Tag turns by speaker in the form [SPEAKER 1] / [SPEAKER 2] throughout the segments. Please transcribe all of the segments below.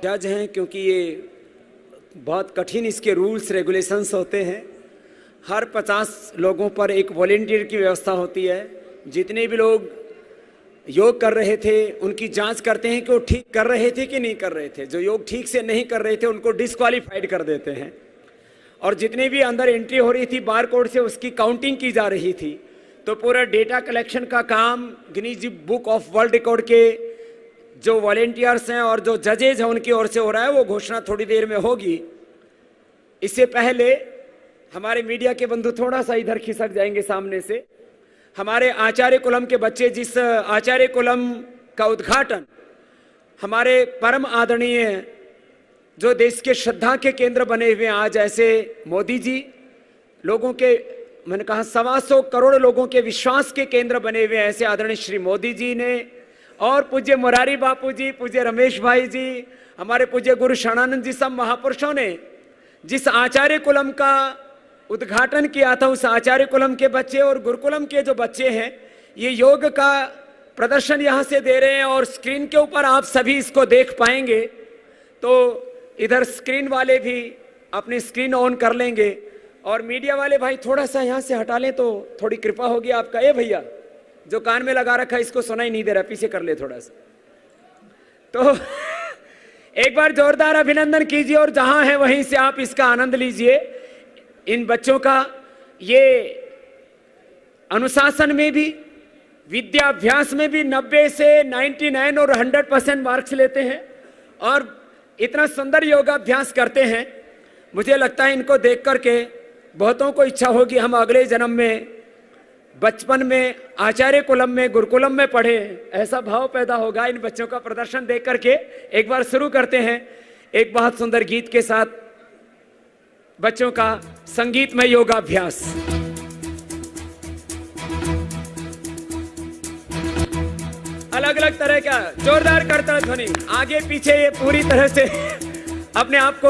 [SPEAKER 1] जज हैं, क्योंकि ये बहुत कठिन इसके रूल्स रेगुलेशंस होते हैं। हर 50 लोगों पर एक वॉलेंटियर की व्यवस्था होती है। जितने भी लोग योग कर रहे थे उनकी जांच करते हैं कि वो ठीक कर रहे थे कि नहीं कर रहे थे। जो योग ठीक से नहीं कर रहे थे उनको डिस्क्वालीफाइड कर देते हैं। और जितने भी अंदर एंट्री हो रही थी बार कोड से उसकी काउंटिंग की जा रही थी। तो पूरा डेटा कलेक्शन का काम Guinness book of world record के जो वॉलेंटियर्स हैं और जो जजेज हैं उनकी ओर से हो रहा है। वो घोषणा थोड़ी देर में होगी। इससे पहले हमारे मीडिया के बंधु थोड़ा सा इधर खिसक जाएंगे सामने से। हमारे आचार्य कुलम के बच्चे, जिस आचार्य कुलम का उद्घाटन हमारे परम आदरणीय जो देश के श्रद्धा के केंद्र बने हुए आज ऐसे मोदी जी, लोगों के, मैंने कहा 125 करोड़ लोगों के विश्वास के केंद्र बने हुए ऐसे आदरणीय श्री मोदी जी ने, और पूज्य मुरारी बापू जी, पूज्य रमेश भाई जी, हमारे पूज्य गुरु शरणानंद जी, सब महापुरुषों ने जिस आचार्य कुलम का उद्घाटन किया था, उस आचार्य कुलम के बच्चे और गुरुकुलम के जो बच्चे हैं ये योग का प्रदर्शन यहाँ से दे रहे हैं। और स्क्रीन के ऊपर आप सभी इसको देख पाएंगे। तो इधर स्क्रीन वाले भी अपनी स्क्रीन ऑन कर लेंगे और मीडिया वाले भाई थोड़ा सा यहाँ से हटा लें तो थोड़ी कृपा होगी आपका। ए भैया जो कान में लगा रखा है इसको सुनाई नहीं दे रहा, पीछे कर ले थोड़ा सा। तो एक बार जोरदार अभिनंदन कीजिए और जहां है वहीं से आप इसका आनंद लीजिए। इन बच्चों का ये अनुशासन में भी, विद्याभ्यास में भी 90 से 99 और 100% मार्क्स लेते हैं और इतना सुंदर योगाभ्यास करते हैं। मुझे लगता है इनको देख करके बहुतों को इच्छा होगी हम अगले जन्म में बचपन में आचार्य कुलम में, गुरुकुलम में पढ़े। ऐसा भाव पैदा होगा इन बच्चों का प्रदर्शन देख करके। एक बार शुरू करते हैं एक बहुत सुंदर गीत के साथ बच्चों का संगीतमय योगाभ्यास। अलग अलग तरह का जोरदार करता ध्वनि, आगे पीछे ये पूरी तरह से अपने आप को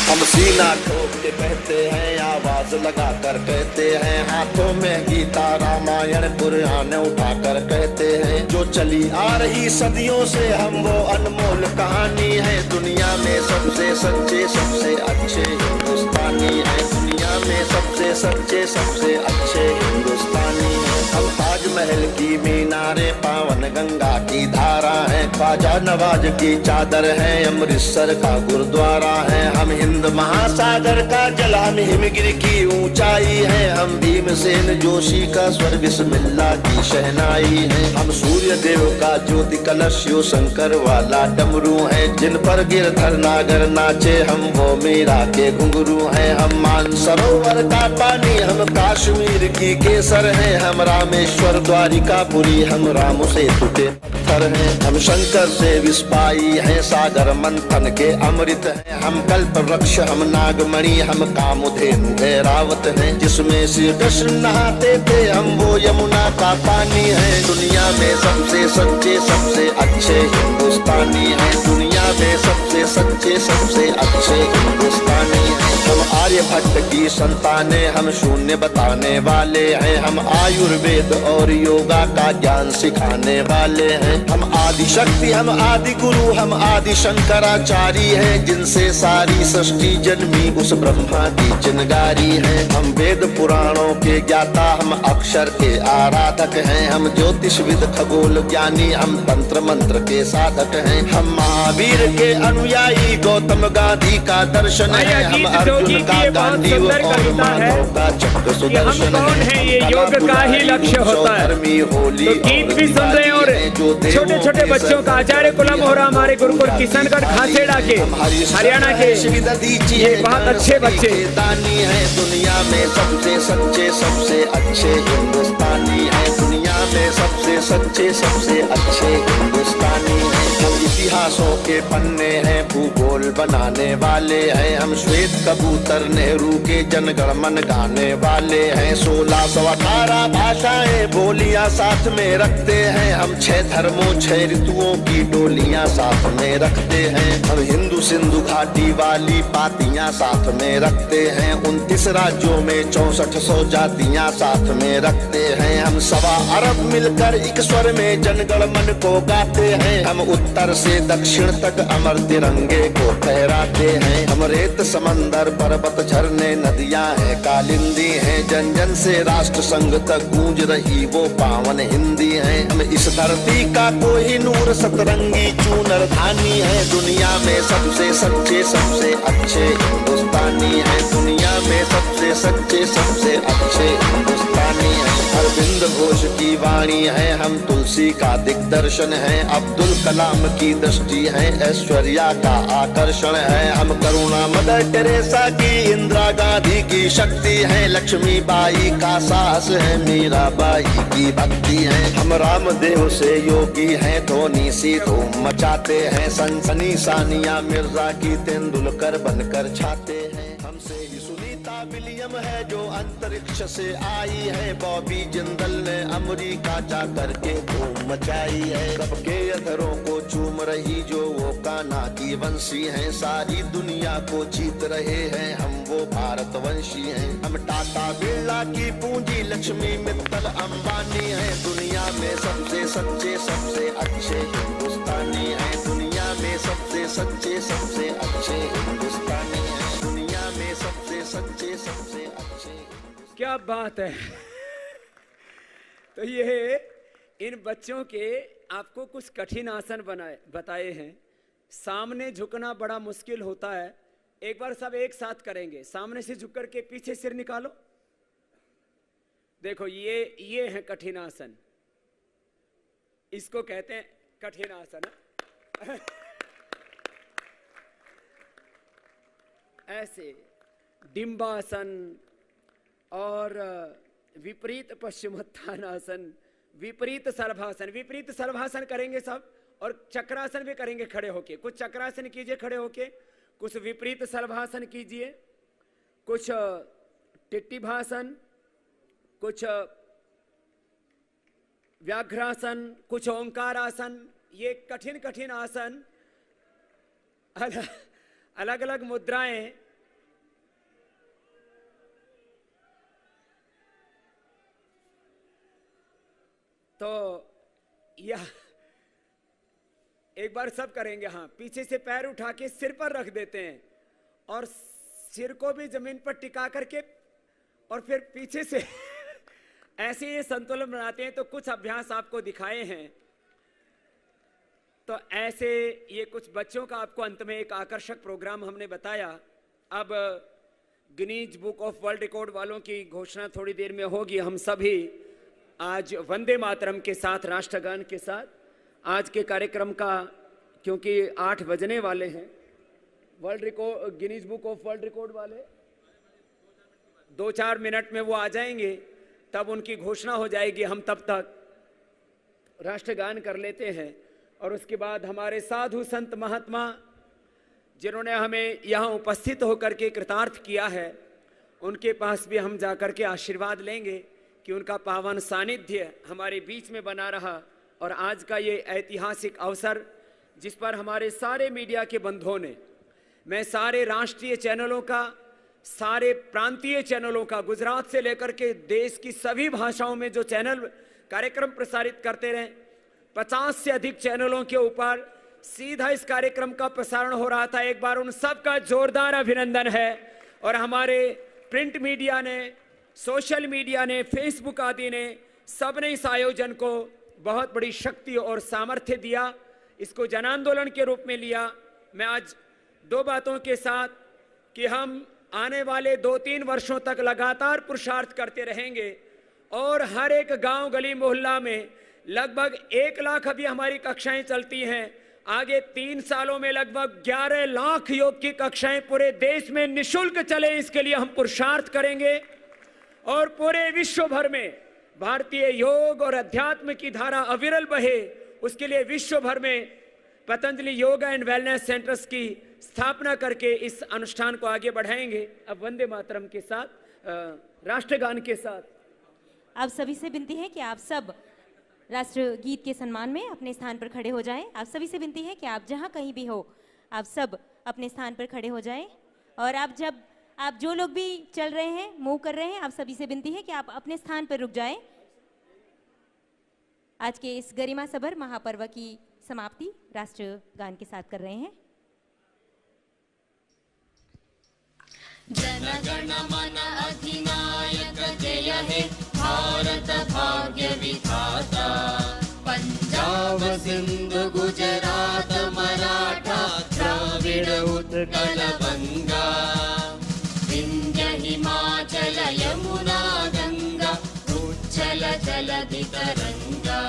[SPEAKER 2] हम सीना ठोक के कहते हैं, आवाज लगा कर कहते हैं, हाथों में गीता रामायण पुराण उठा कर कहते हैं। जो चली आ रही सदियों से हम वो अनमोल कहानी है। दुनिया में सबसे सच्चे सबसे अच्छे हिंदुस्तानी है। दुनिया में सबसे सच्चे सबसे अच्छे हिंदुस्तानी है। हम ताजमहल की मीनारे, पावन गंगा की धारा है, ख्वाजा नवाज की चादर है, अमृतसर का गुरुद्वारा है। हम हिंद महासागर का जल, हम हिमगिरी की ऊंचाई है। हम भीमसेन जोशी का स्वर, बिस्मिल्लाह की शहनाई है। हम सूर्य देव का ज्योति कलश, शिव शंकर वाला डमरू है। जिन पर गिरधर नागर नाचे, हम वो मीरा के घुंघरू हैं। हम मानसरोवर का पानी, हम कश्मीर की केसर है। हम रामेश्वर द्वारिकापुरी, हम राम से टूटे पत्थर हैं। हम शंकर से विस्पाई है, सागर मंथन के अमृत है। हम कल्प वृक्ष, हम नागमणि, हम कामधेनु ऐरावत हैं। जिसमें श्री कृष्ण नहाते थे, हम वो यमुना का पानी है। दुनिया में सबसे सच्चे सबसे अच्छे हिंदुस्तानी है। दुनिया में सबसे सच्चे सबसे अच्छे हिंदुस्तानी है। हम आर्यभट्ट की संतानें, हम शून्य बताने वाले हैं। हम आयुर्वेद और योगा का ज्ञान सिखाने वाले हैं। हम आदि शक्ति, हम आदि गुरु, हम आदि शंकराचार्य हैं। जिनसे सारी सृष्टि जन्मी, उस ब्रह्मा की चिनगारी है। हम वेद पुराणों के ज्ञाता, हम अक्षर के आराधक हैं। हम ज्योतिषविद खगोल ज्ञानी, हम तंत्र मंत्र के साधक हैं। हम महावीर के अनुयायी, गौतम गांधी का दर्शन है। हम अर्जुन का गांधी और माधव का चक्र सुदर्शन है।
[SPEAKER 1] ये योग का ही लक्ष्य होता है। तो गीत भी सुन रहे हैं और छोटे छोटे बच्चों का आचार्य कुलम हो रहा हमारे गुरुकुल किशनगढ़ खासेड़ा के हरियाणा के ये बहुत अच्छे बच्चे
[SPEAKER 2] दानी है। दुनिया में सबसे सच्चे सबसे अच्छे हिंदुस्तानी है। दुनिया में सबसे सच्चे सबसे अच्छे हिंदुस्तानी है। हम इतिहासों के पन्ने हैं, भूगोल बनाने वाले हैं। हम श्वेत कबूतर नेहरू के जनगण मन गाने वाले हैं। 1618 भाषाएं बोलियां साथ में रखते हैं। हम 6 धर्मों 6 ऋतुओं की डोलियां साथ में रखते हैं। हम हिंदू सिंधु घाटी वाली पातियां साथ में रखते हैं। 29 राज्यों में 6400 जातियां साथ में रखते हैं। हम 1.25 अरब मिलकर एक स्वर में जनगण मन को गाते हैं। हम उत्तर से दक्षिण तक अमर तिरंगे को फहराते हैं। हम रेत समंदर पर्वत झरने नदियां हैं कालिंदी हैं, जन जन से राष्ट्र संघ तक गूंज रही वो पावन हिंदी है। हम इस धरती का कोई नूर सतरंगी चूनर धानी है, दुनिया में सबसे सच्चे सबसे अच्छे हिंदुस्तानी है, दुनिया में सबसे सच्चे सबसे अच्छे हिंदुस्तानी है। अरविंद घोष की वाणी है, हम तुलसी का दिग्दर्शन है, अब्दुल कलाम की दृष्टि है, ऐश्वर्या का आकर्षण है। हम करुणा मदर टेरेसा की, इंदिरा गांधी की शक्ति है, लक्ष्मीबाई का साहस है, मीराबाई की भक्ति है। हम रामदेव से योगी हैं, धोनी सी धूम मचाते हैं, सनसनी सानिया मिर्जा की तेंदुलकर बनकर छाते हैं। हमसे ही सुनीता विलियम है जो अंतरिक्ष से आई है, बॉबी जिंदल ने अमेरिका जा करके धूम मचाई है। सबके अधरों को चूम रही जो वो कान्हा की वंशी है, सारी दुनिया को जीत रहे हैं हम वो भारतवंशी हैं। हम टाटा बिरला की पूंजी, लक्ष्मी मित्तल अंबानी है, दुनिया में सबसे सच्चे सबसे अच्छे हिंदुस्तानी है, दुनिया में सबसे सच्चे सबसे अच्छे हिंदुस्तानी है, दुनिया में सबसे सच्चे सबसे अच्छे।
[SPEAKER 1] क्या बात है। तो ये इन बच्चों के आपको कुछ कठिन आसन बताए हैं। सामने झुकना बड़ा मुश्किल होता है, एक बार सब एक साथ करेंगे। सामने से झुक करके पीछे सिर निकालो। देखो ये है कठिन आसन, इसको कहते हैं कठिन आसन। ऐसे डिंबासन और विपरीत पश्चिमोत्थानासन, विपरीत सर्वासन। विपरीत सर्वासन करेंगे सब, और चक्रासन भी करेंगे खड़े होके। कुछ चक्रासन कीजिए खड़े होके, कुछ विपरीत सर्वासन कीजिए, कुछ टिट्टिभासन, कुछ व्याघ्रासन, कुछ ओंकारासन। ये कठिन कठिन आसन, अलग अलग मुद्राएं। तो यह एक बार सब करेंगे। हाँ, पीछे से पैर उठा के सिर पर रख देते हैं और सिर को भी जमीन पर टिका करके, और फिर पीछे से ऐसे ये संतुलन बनाते हैं। तो कुछ अभ्यास आपको दिखाए हैं। तो ऐसे ये कुछ बच्चों का आपको अंत में एक आकर्षक प्रोग्राम हमने बताया। अब Guinness book of world record वालों की घोषणा थोड़ी देर में होगी। हम सभी आज वंदे मातरम के साथ, राष्ट्रगान के साथ आज के कार्यक्रम का, क्योंकि 8 बजने वाले हैं, world record Guinness book of world record वाले 2-4 मिनट में वो आ जाएंगे, तब उनकी घोषणा हो जाएगी। हम तब तक राष्ट्रगान कर लेते हैं, और उसके बाद हमारे साधु संत महात्मा जिन्होंने हमें यहाँ उपस्थित होकर के कृतार्थ किया है, उनके पास भी हम जाकर के आशीर्वाद लेंगे कि उनका पावन सानिध्य हमारे बीच में बना रहा। और आज का ये ऐतिहासिक अवसर जिस पर हमारे सारे मीडिया के बंधुओं ने, मैं सारे राष्ट्रीय चैनलों का, सारे प्रांतीय चैनलों का, गुजरात से लेकर के देश की सभी भाषाओं में जो चैनल कार्यक्रम प्रसारित करते रहे, 50 से अधिक चैनलों के ऊपर सीधा इस कार्यक्रम का प्रसारण हो रहा था। एक बार उन सब का जोरदार अभिनंदन है। और हमारे प्रिंट मीडिया ने, सोशल मीडिया ने, फेसबुक आदि ने, सब ने इस आयोजन को बहुत बड़ी शक्ति और सामर्थ्य दिया, इसको जन आंदोलन के रूप में लिया। मैं आज 2 बातों के साथ कि हम आने वाले 2-3 वर्षों तक लगातार पुरुषार्थ करते रहेंगे, और हर एक गांव गली मोहल्ला में लगभग 1 लाख अभी हमारी कक्षाएं चलती हैं। आगे 3 सालों में लगभग 11 लाख योग की कक्षाएं पूरे देश में निःशुल्क चले, इसके लिए हम पुरुषार्थ करेंगे। और पूरे विश्व भर में भारतीय योग और अध्यात्म की धारा अविरल बहे, उसके लिए विश्व भर में Patanjali yoga and wellness centres की स्थापना करके इस अनुष्ठान को आगे बढ़ाएंगे। अब वंदे मातरम के साथ, राष्ट्रगान के साथ
[SPEAKER 3] आप सभी से विनती है कि आप सब राष्ट्रगीत के सम्मान में अपने स्थान पर खड़े हो जाएं। आप सभी से विनती है कि आप जहां कहीं भी हो, आप सब अपने स्थान पर खड़े हो जाएं। और आप जो लोग भी चल रहे हैं, मूव कर रहे हैं, आप सभी से विनती है कि आप अपने स्थान पर रुक जाएं। आज के इस गरिमा सभर महापर्व की समाप्ति राष्ट्रगान के साथ कर रहे हैं।
[SPEAKER 4] जनगण मन अधिनायक जय हे भारत भाग्य विधाता। पंजाब सिंधु गुजरात मराठा द्राविड़ उत्कल बंगा। विंध्य हिमाचल यमुना गंगा उच्छल जलधि तरंगा।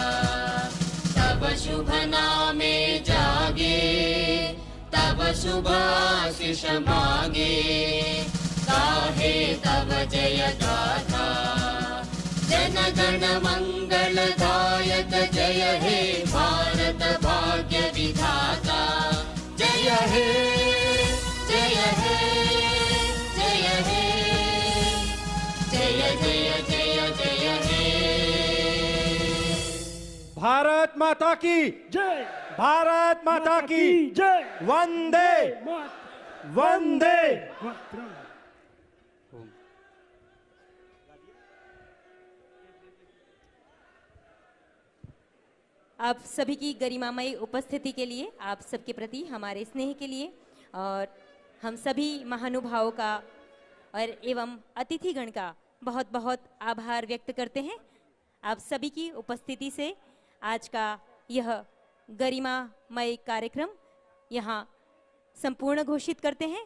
[SPEAKER 4] तब शुभ नामे जागे तब शुभ आशीष मागे। गाहे तब जय गाथा जनगण मंगलदायक जय हे भारत भाग्य विधाता। जय हे जय हे जय हे जय जय जय जय हे।
[SPEAKER 5] भारत माता की जय, भारत माता की जय। वंदे वंदे।
[SPEAKER 3] आप सभी की गरिमामयी उपस्थिति के लिए, आप सबके प्रति हमारे स्नेह के लिए और हम सभी महानुभावों का और एवं अतिथिगण का बहुत बहुत आभार व्यक्त करते हैं। आप सभी की उपस्थिति से आज का यह गरिमामय कार्यक्रम यहाँ संपूर्ण घोषित करते हैं।